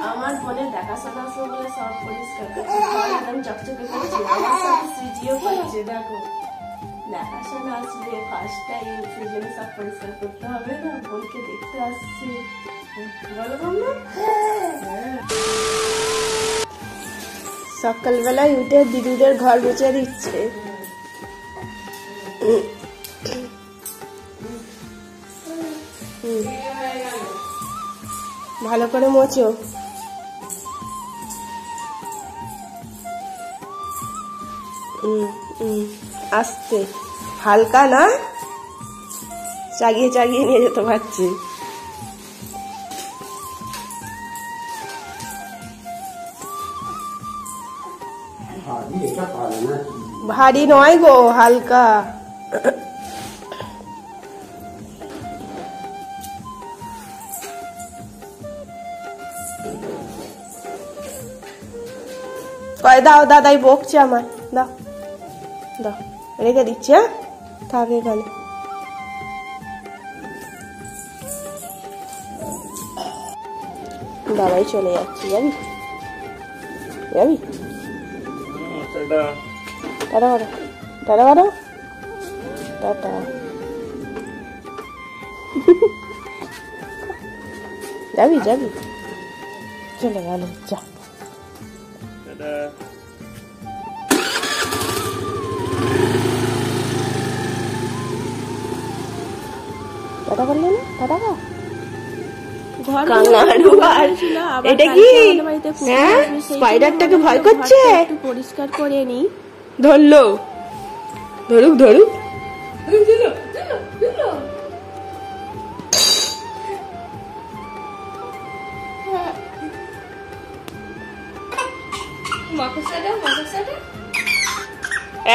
আমার বোনের দেখাশোনার সময় সব পরিষ্কার করছে, একদম চকচকে করছে, আমার সাথে সৃজিও করছে। দেখো দেখাশোনা আসলে ফার্স্ট টাইম, সেই জন্য সব পরিষ্কার করতে হবে না, বোনকে দেখতে আসছে। বলো বন্ধু। সকালবেলায় উঠে দিদিদের ঘর মুছে দিচ্ছে। ভালো করে মোছো। আস্তে, হালকা না, চাগিয়ে চাগিয়ে নিয়ে যেতে পারছি। ভারী নয় গো, হালকা। কয় দাও, দাদাই বকছে আমার। দাও দাও, রেখে দিচ্ছি। হ্যাঁ, থাক এখানে। দাদাই চলে যাচ্ছি, যাবি যাবি? টাটা করো, টাটা করো, টাটা। যাবি যাবি, চলে গেল, যা। টাটা করলে না, টাটা কর। এটা কি স্পাইডারটাকে ভয় করছে? একটু পরিষ্কার করে নি। ধরলো, ধরুক ধরুক।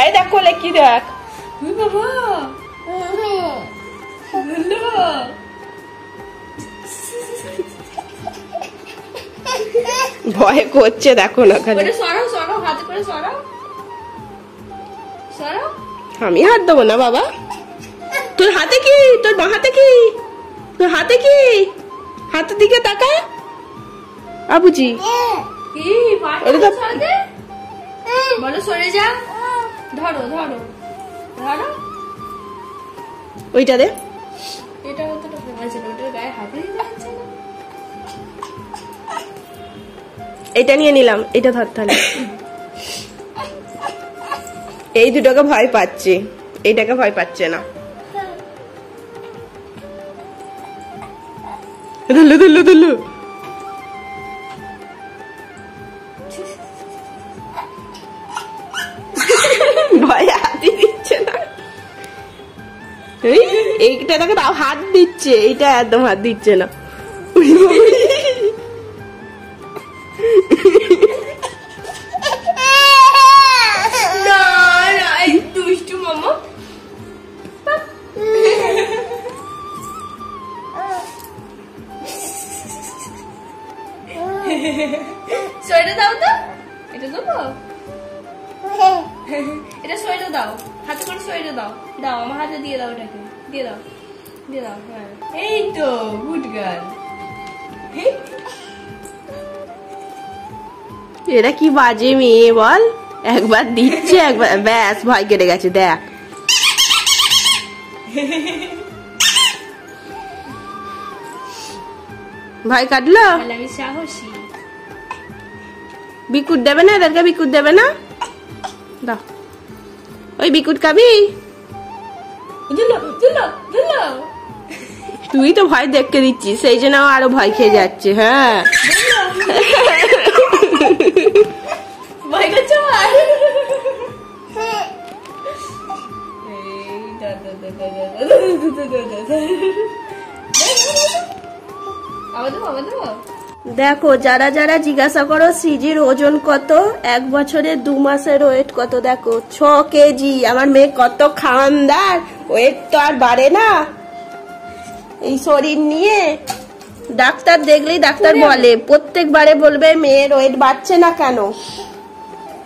এই দেখো কি দেখ, বাবা ভয় করছে, দেখো না খালি। আমি হাত দেবো না বাবা। তোর হাতে কি, তোর বাঁ হাতে কি, তোর হাতে কি? হাতের দিকে তাকা আবুজি। বলো সরে যা, ধরো ধরো ধরো। ওইটা দে, এটা অতটা আছে না, ওটার গায়ে হাত দিয়ে যাচ্ছে না। এটা নিয়ে নিলাম, এটা ধর তাহলে। এই দুটোকে ভয় পাচ্ছে, এইটাকে ভয় পাচ্ছে না। ধরলো ধরলো ধরলো। ভয় হাতই দিচ্ছে না। এইটা তাকে তাও হাত দিচ্ছে, এইটা একদম হাত দিচ্ছে না। দুষ্টু মামা। সোয়েটার দাও তো, এটা দেবো, এটা সোয়েটার দাও, হাতে করে সোয়েটার দাও, দাও আমার হাতে দিয়ে দাও, এটাকে দিয়ে দাও, দিয়ে দাও। হ্যাঁ, এই তো গুড গার্ল। এরা কি বাজে মেয়ে বল, একবার দিচ্ছে একবার ব্যাস ভয় কেটে গেছে। দেখ ভয় কাটলো। আমি সাহসী। বিকুট দেবে না এদেরকে, বিকুট দেবে না, দাও। ওই বিকুট খাবি? তুই তো ভয় দেখতে দিচ্ছিস, সেই জন্য আরো ভয় খেয়ে যাচ্ছে। হ্যাঁ ভয় করছে। দেখো যারা যারা জিজ্ঞাসা করো সৃজির ওজন কত, 1 বছরের 2 মাসের ওয়েট কত, দেখো 6 কেজি। আমার মেয়ে কত খানদার, ওয়েট তো আর বাড়ে না এই শরীর নিয়ে। ডাক্তার দেখলেই ডাক্তার বলে, প্রত্যেকবারে বলবে মেয়ের ওয়েট বাড়ছে না কেন,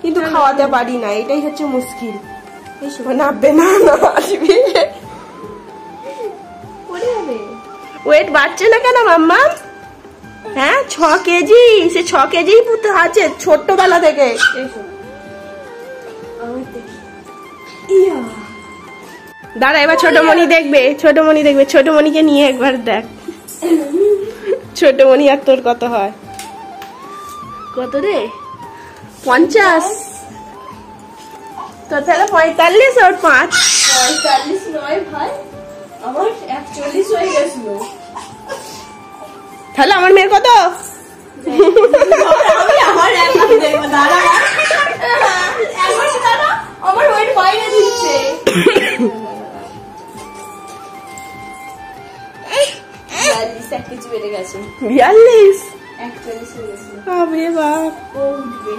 কিন্তু খাওয়াতে পারি না, এটাই হচ্ছে মুশকিল। নামবে না, আসবে। ওয়েট বাড়ছে না কেন মাম্মা? হ্যাঁ 6 কেজি, সে 6 কেজি আছে ছোট্টবেলা থেকে। দাঁড়া এবার ছোটমণি দেখবে, ছোটমণি দেখবে, ছোটমণিকে নিয়ে একবার দেখ ছোটমণি আর তোর কত হয়। কত রে? 50। তো তাহলে 45 আর 5 45 নয় ভাই, আমার 41 হয়ে গেছিল। তাহলে আমার মেয়ের কত? আমার ওয়েট বাইরে দিচ্ছে। 42 এক কেজি বেড়ে গেছে। 42 41 হয়ে গেছে। আরে বাপ। ও উঠবে।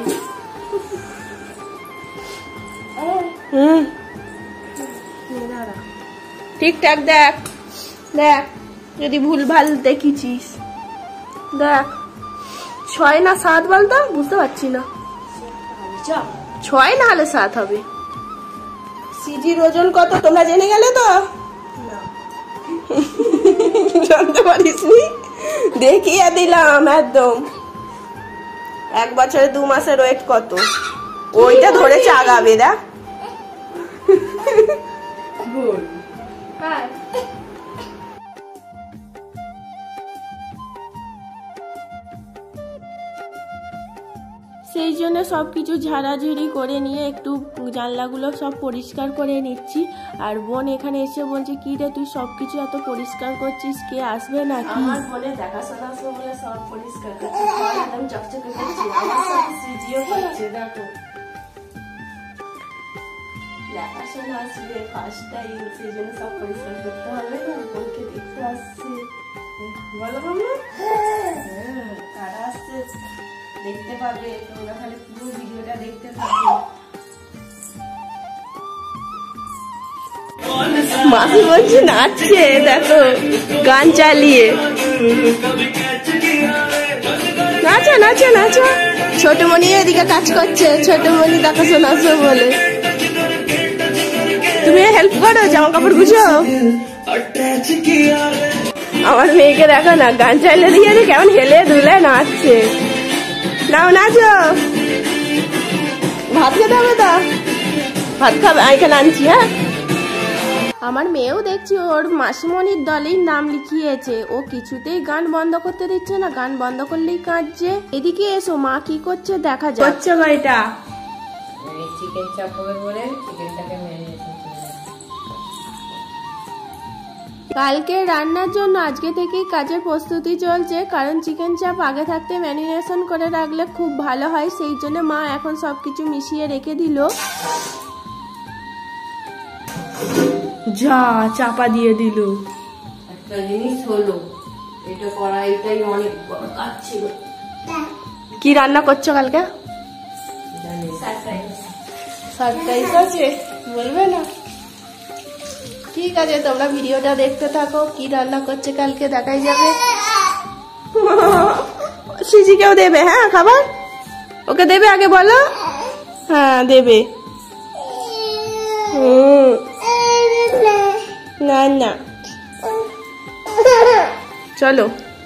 ঠিকঠাক দেখ, দেখ যদি ভুল ভাল দেখিছিস। দেখ 6 না 7 বলতো, বুঝতে পারছি না। 6 না হলে 7 হবে। সিজির ওজন কত তোমরা জেনে গেলে তো? জানতে পারিসনি? দেখিয়ে দিলাম একদম। 1 বছরে 2 মাসের ওয়েট কত, ওইটা ধরেছে আগাবে। দেখ সেই জন্য সবকিছু ঝাড়াঝুড়ি করে নিয়ে একটু জানলাগুলো সব পরিষ্কার করে নিচ্ছি। আর বোন এখানে এসে বলছে কি রে তুই সবকিছু এত পরিষ্কার করছিস, কে আসবে নাকি? আমার বোনের দেখাশোনা আসবে বলে সব পরিষ্কার করছে, একদম চকচকে করছে। আমার সাথে সিজিও করছে। দেখো দেখাশোনা আসবে ফার্স্ট টাইম, সেই জন্য সব পরিষ্কার করতে হবে না। বোনকে দেখতে আসছে, বলো মাম্মা? হ্যাঁ, কারা আসছে দেখতে পাবে, তোমরা খালি পুরো ভিডিওটা দেখতে থাকো। মাসি বলছে নাচছে, দেখো গান চালিয়ে। নাচো নাচো নাচো। ছোটমণি এদিকে কাজ করছে, ছোটমণি দেখাশোনা আসবে বলে। তুমি হেল্প করো, জামা কাপড় গুছো। আমার মেয়েকে দেখো না, গান চালিয়ে দিয়ে কেমন হেলে দুলে নাচছে। নাও নাচো। ভাত খেতে হবে তো? ভাত খাবে? এখানে আনছি। হ্যাঁ আমার মেয়েও দেখছি ওর মাসিমণির দলেই নাম লিখিয়েছে, ও কিছুতেই গান বন্ধ করতে দিচ্ছে না, গান বন্ধ করলেই কাঁদছে। এদিকে এসো, মা কি করছে দেখা যাক। করছে ভাইটা চিকেন চাপ হবে বলে চিকেনটাকে ম্যারিনেশন করে। কালকে রান্নার জন্য আজকে থেকেই কাজের প্রস্তুতি চলছে, কারণ চিকেন চাপ আগে থাকতে ম্যারিনেশন করে রাখলে খুব ভালো হয়। সেই জন্য মা এখন সবকিছু মিশিয়ে রেখে দিল। যা চাপা দিয়ে দিল। একটা জিনিস হলো, এটা কড়াইটাই অনেক বড় কাজ ছিল। কি রান্না করছো কালকে? সারপ্রাইজ আছে, বলবে না? ঠিক আছে, তোমরা ভিডিওটা দেখতে থাকো, কি রান্না করছে কালকে দেখাই যাবে। সিজিকেও দেবে? হ্যাঁ খাবার ওকে দেবে, আগে বলো। হ্যাঁ দেবে। না না, চলো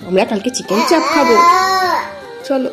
আমরা কালকে চিকেন চাপ খাবো, চলো।